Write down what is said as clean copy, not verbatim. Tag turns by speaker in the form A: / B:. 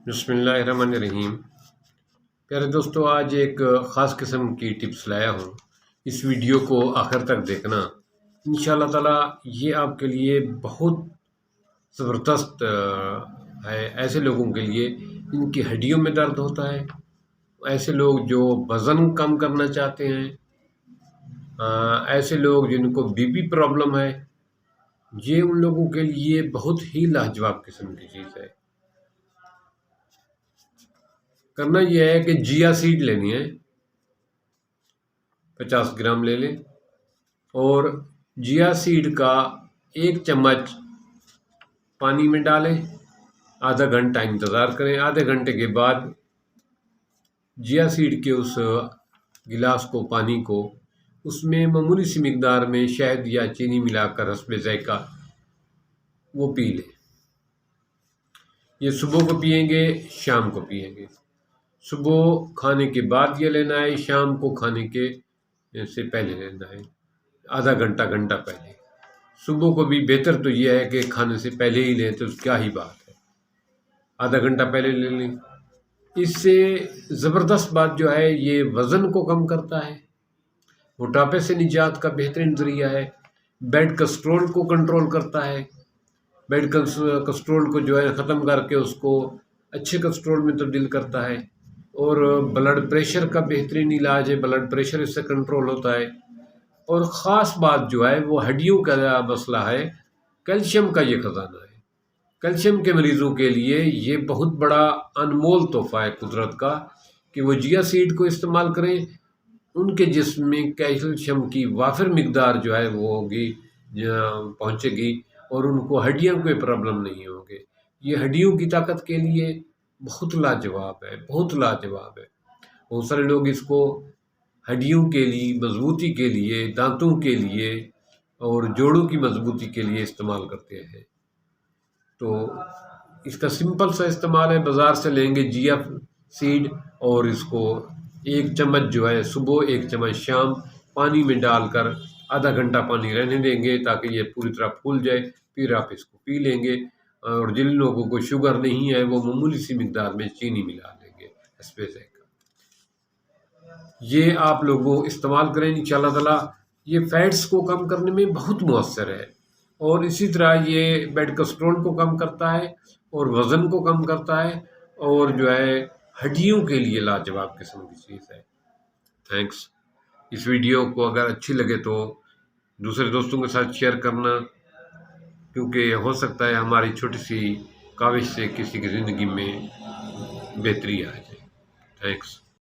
A: بسم اللہ الرحمن الرحیم۔ پیارے دوستو، آج ایک خاص قسم کی ٹپس لایا ہوں۔ اس ویڈیو کو آخر تک دیکھنا، انشاءاللہ تعالی یہ آپ کے لیے بہت زبردست ہے۔ ایسے لوگوں کے لیے جن کی ہڈیوں میں درد ہوتا ہے، ایسے لوگ جو وزن کم کرنا چاہتے ہیں، ایسے لوگ جن کو بی پی پرابلم ہے، یہ ان لوگوں کے لیے بہت ہی لاجواب قسم کی چیز ہے۔ کرنا یہ ہے کہ جیا سیڈ لینی ہے، 50 گرام لے لیں، اور جیا سیڈ کا 1 چمچ پانی میں ڈالیں، آدھا گھنٹہ انتظار کریں۔ آدھے گھنٹے کے بعد جیا سیڈ کے اس گلاس کو، پانی کو، اس میں معمولی سی مقدار میں شہد یا چینی ملا کر حسب ذائقہ وہ پی لیں۔ یہ صبح کو پئیں گے، شام کو پئیں گے۔ صبح کھانے کے بعد یہ لینا ہے، شام کو کھانے کے سے پہلے لینا ہے، آدھا گھنٹہ پہلے۔ صبح کو بھی بہتر تو یہ ہے کہ کھانے سے پہلے ہی لیں، تو کیا ہی بات ہے، آدھا گھنٹہ پہلے لے لیں۔ اس سے زبردست بات جو ہے، یہ وزن کو کم کرتا ہے، موٹاپے سے نجات کا بہترین ذریعہ ہے، بیڈ کولسٹرول کو کنٹرول کرتا ہے، بیڈ کولسٹرول کو جو ہے ختم کر کے اس کو اچھے کولسٹرول میں تبدیل کرتا ہے، اور بلڈ پریشر کا بہترین علاج ہے، بلڈ پریشر اس سے کنٹرول ہوتا ہے۔ اور خاص بات جو ہے وہ ہڈیوں کا مسئلہ ہے، کیلشیم کا یہ خزانہ ہے۔ کیلشیم کے مریضوں کے لیے یہ بہت بڑا انمول تحفہ ہے قدرت کا، کہ وہ جیا سیڈ کو استعمال کریں، ان کے جسم میں کیلشیم کی وافر مقدار جو ہے وہ ہوگی، پہنچے گی، اور ان کو ہڈیوں کوئی پرابلم نہیں ہوگی۔ یہ ہڈیوں کی طاقت کے لیے بہت لاجواب ہے، بہت لاجواب ہے۔ بہت سارے لوگ اس کو ہڈیوں کے لیے، مضبوطی کے لیے، دانتوں کے لیے اور جوڑوں کی مضبوطی کے لیے استعمال کرتے ہیں۔ تو اس کا سمپل سا استعمال ہے، بازار سے لیں گے جیا سیڈ، اور اس کو 1 چمچ جو ہے صبح، 1 چمچ شام، پانی میں ڈال کر آدھا گھنٹہ پانی رہنے دیں گے تاکہ یہ پوری طرح پھول جائے، پھر آپ اس کو پی لیں گے۔ اور جن لوگوں کو شوگر نہیں ہے، وہ معمولی سی مقدار میں چینی ملا لیں گے، حسب ذائقہ۔ یہ آپ لوگوں استعمال کریں، انشاءاللہ تعالی یہ فیٹس کو کم کرنے میں بہت مؤثر ہے، اور اسی طرح یہ بیڈ کولسٹرول کو کم کرتا ہے، اور وزن کو کم کرتا ہے، اور جو ہے ہڈیوں کے لیے لاجواب قسم کی چیز ہے۔ تھینکس۔ اس ویڈیو کو اگر اچھی لگے تو دوسرے دوستوں کے ساتھ شیئر کرنا، کیونکہ ہو سکتا ہے ہماری چھوٹی سی کاوش سے کسی کی زندگی میں بہتری آ جائے۔ تھینکس۔